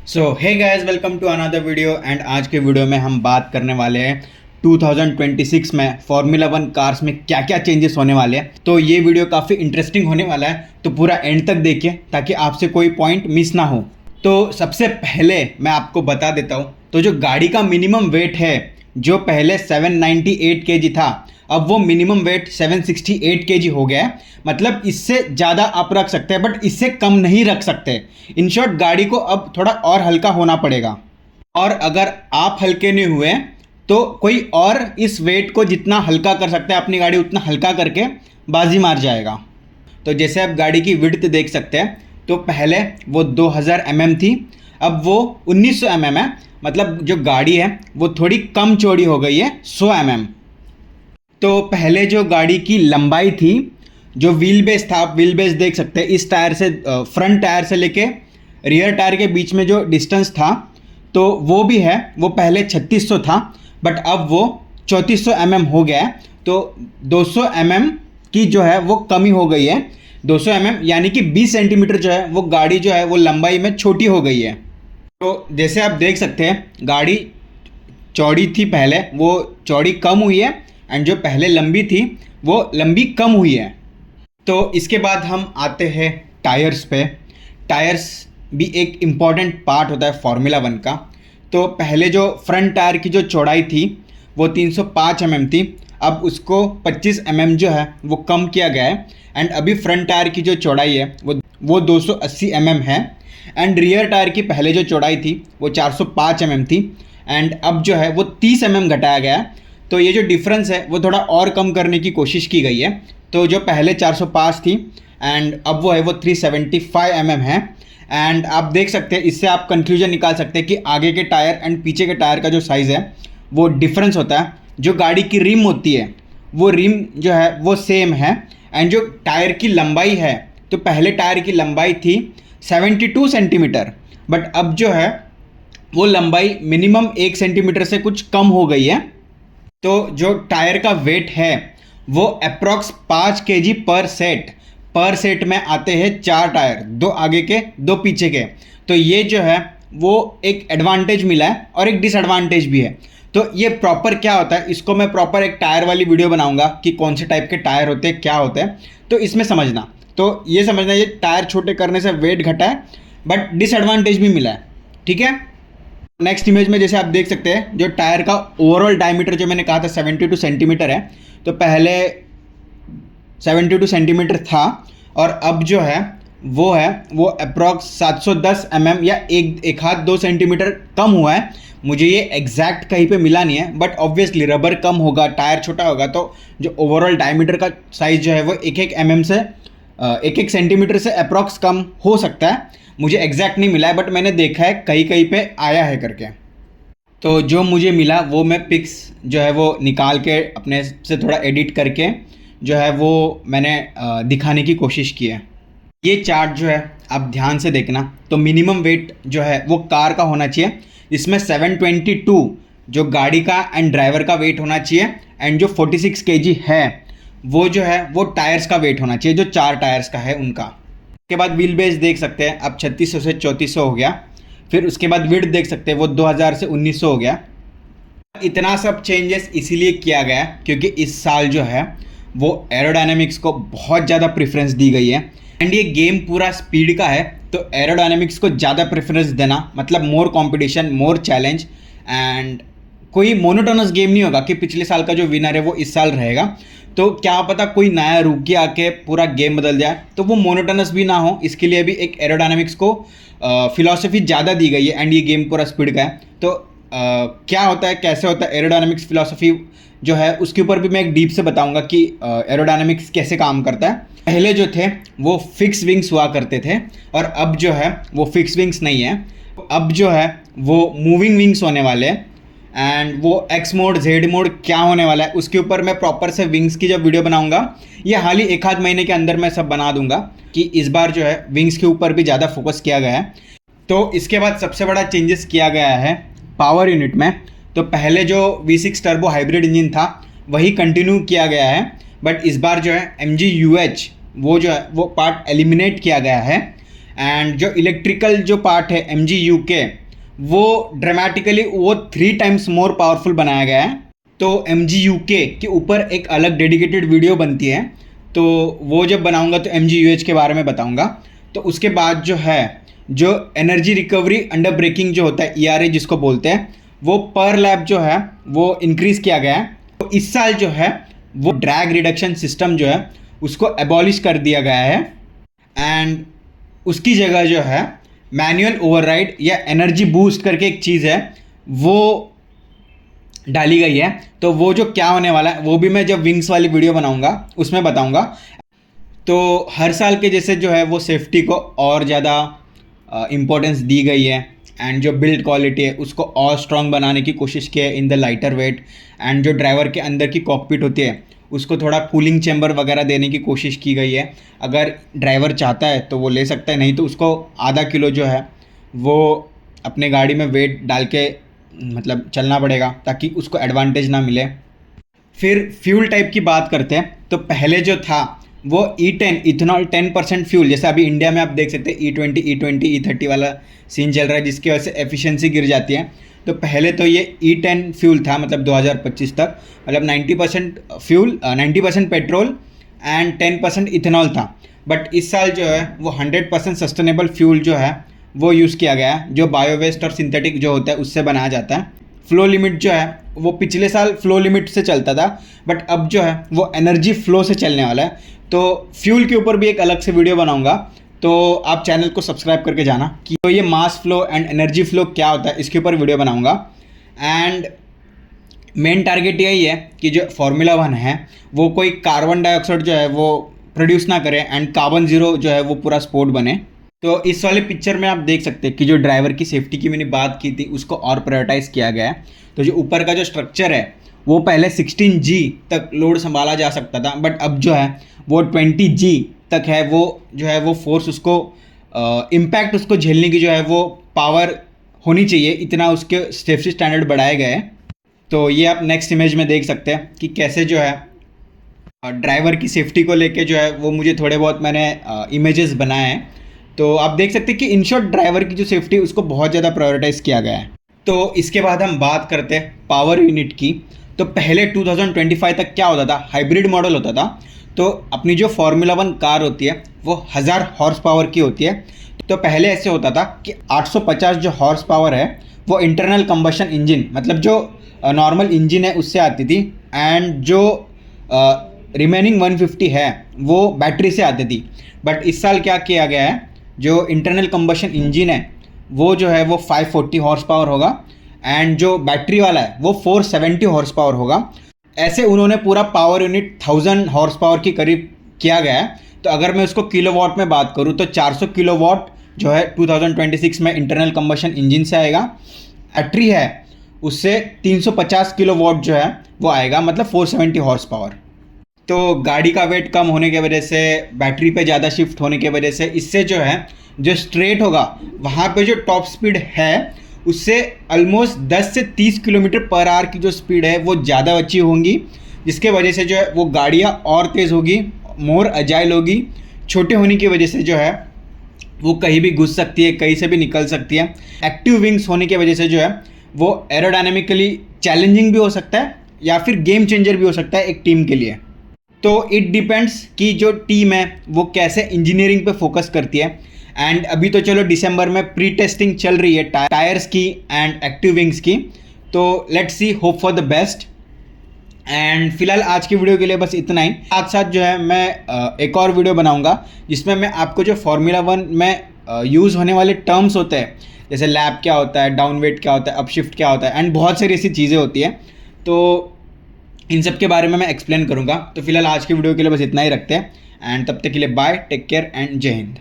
So hey guys, welcome to another video. And आज के video में हम बात करने वाले हैं 2026 में फार्मूला वन कार्स में क्या क्या चेंजेस होने वाले हैं। तो ये वीडियो काफ़ी इंटरेस्टिंग होने वाला है, तो पूरा एंड तक देखिए ताकि आपसे कोई पॉइंट मिस ना हो। तो सबसे पहले मैं आपको बता देता हूँ, तो जो गाड़ी का मिनिमम वेट है, जो पहले 798 केजी था, अब वो मिनिमम वेट 768 केजी हो गया है। मतलब इससे ज़्यादा आप रख सकते हैं, बट इससे कम नहीं रख सकते। इन शॉर्ट, गाड़ी को अब थोड़ा और हल्का होना पड़ेगा। और अगर आप हल्के नहीं हुए तो कोई और इस वेट को जितना हल्का कर सकता है, अपनी गाड़ी उतना हल्का करके बाजी मार जाएगा। तो जैसे आप गाड़ी की विड्थ देख सकते हैं, तो पहले वो 2000 थी, अब वो 1900 है। मतलब जो गाड़ी है वो थोड़ी कम चौड़ी हो गई है, 100 तो पहले जो गाड़ी की लंबाई थी, जो व्हील बेस था, आप व्हील बेस देख सकते हैं, इस टायर से फ्रंट टायर से लेके रियर टायर के बीच में जो डिस्टेंस था, तो वो भी है, वो पहले 3600 था, बट अब वो 3400 हो गया है। तो 200 की जो है वो कमी हो गई है। 200 यानी कि 20 सेंटीमीटर जो है वो गाड़ी जो है वो लंबाई में छोटी हो गई है। तो जैसे आप देख सकते हैं, गाड़ी चौड़ी थी पहले, वो चौड़ी कम हुई है, एंड जो पहले लंबी थी वो लंबी कम हुई है। तो इसके बाद हम आते हैं टायर्स पे। टायर्स भी एक इम्पॉर्टेंट पार्ट होता है फार्मूला वन का। तो पहले जो फ्रंट टायर की जो चौड़ाई थी वो 305 थी, अब उसको 25 जो है वो कम किया गया है। एंड अभी फ्रंट टायर की जो चौड़ाई है वो 280 है। एंड रियर टायर की पहले जो चौड़ाई थी वो 405 थी, एंड अब जो है वो 30 घटाया गया है। तो ये जो डिफरेंस है वो थोड़ा और कम करने की कोशिश की गई है। तो जो पहले 405 थी एंड अब वो है वो 375 है। एंड आप देख सकते हैं, इससे आप कंक्लूजन निकाल सकते हैं कि आगे के टायर एंड पीछे के टायर का जो साइज़ है वो डिफरेंस होता है। जो गाड़ी की रिम होती है वो रिम जो है वो सेम है। एंड जो टायर की लंबाई है, तो पहले टायर की लंबाई थी 72 सेंटीमीटर, बट अब जो है वो लंबाई मिनिमम 1 सेंटीमीटर से कुछ कम हो गई है। तो जो टायर का वेट है वो अप्रॉक्स 5 केजी पर सेट में आते हैं 4 टायर, 2 आगे के 2 पीछे के। तो ये जो है वो एक एडवांटेज मिला है और एक डिसएडवांटेज भी है। तो ये प्रॉपर क्या होता है, इसको मैं प्रॉपर एक टायर वाली वीडियो बनाऊंगा कि कौन से टाइप के टायर होते हैं, क्या होते हैं, तो इसमें समझना। तो ये समझना, ये टायर छोटे करने से वेट घटा है, बट डिसएडवांटेज भी मिला है, ठीक है। नेक्स्ट इमेज में जैसे आप देख सकते हैं, जो टायर का ओवरऑल डायमीटर जो मैंने कहा था 72 सेंटीमीटर है, तो पहले 72 सेंटीमीटर था और अब जो है वो अप्रॉक्स 710 या एक हाथ 2 सेंटीमीटर कम हुआ है। मुझे ये एग्जैक्ट कहीं पे मिला नहीं है, बट ऑब्वियसली रबर कम होगा, टायर छोटा होगा, तो जो ओवरऑल डायमीटर का साइज जो है वो एक एक सेंटीमीटर से अप्रॉक्स कम हो सकता है। मुझे एग्जैक्ट नहीं मिला है, बट मैंने देखा है कहीं कहीं पे आया है करके। तो जो मुझे मिला वो मैं पिक्स जो है वो निकाल के अपने से थोड़ा एडिट करके जो है वो मैंने दिखाने की कोशिश की है। ये चार्ट जो है आप ध्यान से देखना। तो मिनिमम वेट जो है वो कार का होना चाहिए, इसमें 722 जो गाड़ी का एंड ड्राइवर का वेट होना चाहिए, एंड जो 46 केजी है वो जो है वो टायर्स का वेट होना चाहिए, जो 4 टायर्स का है उनका। उसके बाद व्हील बेस देख सकते हैं, अब 3600 से 3400 हो गया। फिर उसके बाद विड्थ देख सकते हैं, वो 2000 से 1900 हो गया। इतना सब चेंजेस इसीलिए किया गया क्योंकि इस साल जो है वो एरोडायनेमिक्स को बहुत ज़्यादा प्रेफरेंस दी गई है। एंड ये गेम पूरा स्पीड का है, तो एरोडायनेमिक्स को ज़्यादा प्रेफरेंस देना मतलब मोर कंपटीशन, मोर चैलेंज, एंड कोई मोनोटोनस गेम नहीं होगा कि पिछले साल का जो विनर है वो इस साल रहेगा। तो क्या पता कोई नया रूकी आके पूरा गेम बदल जाए, तो वो मोनोटोनस भी ना हो, इसके लिए भी एक एरोडायनेमिक्स को फिलॉसफी ज़्यादा दी गई है। एंड ये गेम पूरा स्पीड का है, तो क्या होता है, कैसे होता है एरोडायनेमिक्स फिलॉसफी जो है, उसके ऊपर भी मैं एक डीप से बताऊंगा कि एरोडायनेमिक्स कैसे काम करता है। पहले जो थे वो फिक्स विंग्स हुआ करते थे, और अब जो है वो फिक्स विंग्स नहीं है, अब जो है वो मूविंग विंग्स होने वाले हैं। एंड वो एक्स मोड, जेड मोड क्या होने वाला है, उसके ऊपर मैं प्रॉपर से विंग्स की जब वीडियो बनाऊंगा, ये हाल ही एक आध महीने के अंदर मैं सब बना दूंगा कि इस बार जो है विंग्स के ऊपर भी ज़्यादा फोकस किया गया है। तो इसके बाद सबसे बड़ा चेंजेस किया गया है पावर यूनिट में। तो पहले जो V6 टर्बो हाइब्रिड इंजन था वही कंटिन्यू किया गया है, बट इस बार जो है MG UH वो जो है वो पार्ट एलिमिनेट किया गया है। एंड जो इलेक्ट्रिकल जो पार्ट है MG UK, वो ड्रामेटिकली वो 3 टाइम्स मोर पावरफुल बनाया गया है। तो MG UK के ऊपर एक अलग डेडिकेटेड वीडियो बनती है, तो वो जब बनाऊंगा तो MG UH के बारे में बताऊंगा। तो उसके बाद जो है, जो एनर्जी रिकवरी अंडर ब्रेकिंग जो होता है ERA जिसको बोलते हैं, वो पर लैप जो है वो इंक्रीज़ किया गया है। तो इस साल जो है वो ड्रैग रिडक्शन सिस्टम जो है उसको एबॉलिश कर दिया गया है, एंड उसकी जगह जो है मैनुअल ओवरराइड या एनर्जी बूस्ट करके एक चीज़ है वो डाली गई है। तो वो जो क्या होने वाला है वो भी मैं जब विंग्स वाली वीडियो बनाऊंगा उसमें बताऊंगा। तो हर साल के जैसे जो है वो सेफ्टी को और ज़्यादा इम्पोर्टेंस दी गई है, एंड जो बिल्ड क्वालिटी है उसको और स्ट्रॉन्ग बनाने की कोशिश की है in the lighter weight, and जो ड्राइवर के अंदर की कॉकपिट होती है उसको थोड़ा कूलिंग चैम्बर वगैरह देने की कोशिश की गई है। अगर ड्राइवर चाहता है तो वो ले सकता है, नहीं तो उसको आधा किलो जो है वो अपने गाड़ी में वेट डाल के मतलब चलना पड़ेगा ताकि उसको एडवांटेज ना मिले। फिर फ्यूल टाइप की बात करते हैं, तो पहले जो था वो E10 इथेनॉल 10% फ्यूल, जैसे अभी इंडिया में आप देख सकते हैं E20 E30 वाला सीन चल रहा है जिसकी वजह से एफिशिएंसी गिर जाती है। तो पहले तो ये E10 फ्यूल था, मतलब 2025 तक, मतलब 90% फ्यूल 90% पेट्रोल एंड 10% इथेनॉल था। बट इस साल जो है वो 100% सस्टेनेबल फ्यूल जो है वो यूज़ किया गया है, जो बायो वेस्ट और सिंथेटिक जो होता है उससे बनाया जाता है। फ्लो लिमिट जो है वो पिछले साल फ्लो लिमिट से चलता था, बट अब जो है वो एनर्जी फ्लो से चलने वाला है। तो फ्यूल के ऊपर भी एक अलग से वीडियो बनाऊंगा, तो आप चैनल को सब्सक्राइब करके जाना कि तो ये mass flow and energy flow क्या होता है इसके ऊपर वीडियो बनाऊंगा। एंड मेन टारगेट यही है कि जो फार्मूला 1 है वो कोई कार्बन डाइऑक्साइड जो है वो प्रोड्यूस ना करे, एंड कार्बन ज़ीरो जो है वो पूरा स्पोर्ट बने। तो इस वाले पिक्चर में आप देख सकते हैं कि जो ड्राइवर की सेफ्टी की मैंने बात की थी उसको और प्रायोरिटाइज़ किया गया है। तो जो ऊपर का जो स्ट्रक्चर है वो पहले 16G तक लोड संभाला जा सकता था, बट अब जो है वो 20G तक है। वो जो है वो फोर्स उसको इम्पैक्ट उसको झेलने की जो है वो पावर होनी चाहिए, इतना उसके सेफ्टी स्टैंडर्ड बढ़ाए गए हैं। तो ये आप नेक्स्ट इमेज में देख सकते हैं कि कैसे जो है ड्राइवर की सेफ्टी को लेके जो है वो मुझे थोड़े बहुत मैंने इमेजेस बनाए हैं। तो आप देख सकते हैं कि इन शॉर्ट ड्राइवर की जो सेफ्टी उसको बहुत ज़्यादा प्रायोरिटाइज़ किया गया है। तो इसके बाद हम बात करते हैं पावर यूनिट की। तो पहले 2025 तक क्या होता था, हाइब्रिड मॉडल होता था। तो अपनी जो फार्मूला 1 कार होती है वो 1000 हॉर्स पावर की होती है। तो पहले ऐसे होता था कि 850 जो हॉर्स पावर है वो इंटरनल कंबशन इंजन, मतलब जो नॉर्मल इंजन है उससे आती थी, एंड जो रिमेनिंग 150 है वो बैटरी से आती थी। बट इस साल क्या किया गया है, जो इंटरनल कंबशन इंजन है वो जो है वो 540 हॉर्स पावर होगा, एंड जो बैटरी वाला है वो 470 हॉर्स पावर होगा। ऐसे उन्होंने पूरा पावर यूनिट 1000 हॉर्स पावर के करीब किया गया है। तो अगर मैं उसको किलोवाट में बात करूँ तो 400 किलोवाट जो है 2026 में इंटरनल कंबशन इंजन से आएगा। बैटरी है उससे 350 किलोवाट जो है वो आएगा, मतलब 470 हॉर्स पावर। तो गाड़ी का वेट कम होने की वजह से, बैटरी पे ज़्यादा शिफ्ट होने की वजह से, इससे जो है जो स्ट्रेट होगा वहाँ पे जो टॉप स्पीड है उससे ऑलमोस्ट 10 से 30 किलोमीटर पर आवर की जो स्पीड है वो ज़्यादा अच्छी होंगी, जिसके वजह से जो है वो गाड़ियाँ और तेज़ होगी, मोर अजाइल होगी। छोटे होने की वजह से जो है वो कहीं भी घुस सकती है, कहीं से भी निकल सकती है। एक्टिव विंग्स होने की वजह से जो है वो एरोडायनेमिकली चैलेंजिंग भी हो सकता है या फिर गेम चेंजर भी हो सकता है एक टीम के लिए। तो इट डिपेंड्स कि जो टीम है वो कैसे इंजीनियरिंग पे फोकस करती है। एंड अभी तो चलो दिसंबर में प्री टेस्टिंग चल रही है टायर्स की एंड एक्टिव विंग्स की, तो let's see, hope for the best. And फिलहाल आज की वीडियो के लिए बस इतना ही। साथ साथ जो है मैं एक और वीडियो बनाऊंगा जिसमें मैं आपको जो फार्मूला 1 में यूज़ होने वाले टर्म्स होते हैं, जैसे लैप क्या होता है, डाउन वेट क्या होता है, अपशिफ्ट क्या होता है, एंड बहुत सारी ऐसी चीज़ें होती हैं, तो इन सब के बारे में मैं एक्सप्लेन करूंगा। तो फिलहाल आज की वीडियो के लिए बस इतना ही रखते हैं, एंड तब तक के लिए बाय, टेक केयर एंड जय हिंद।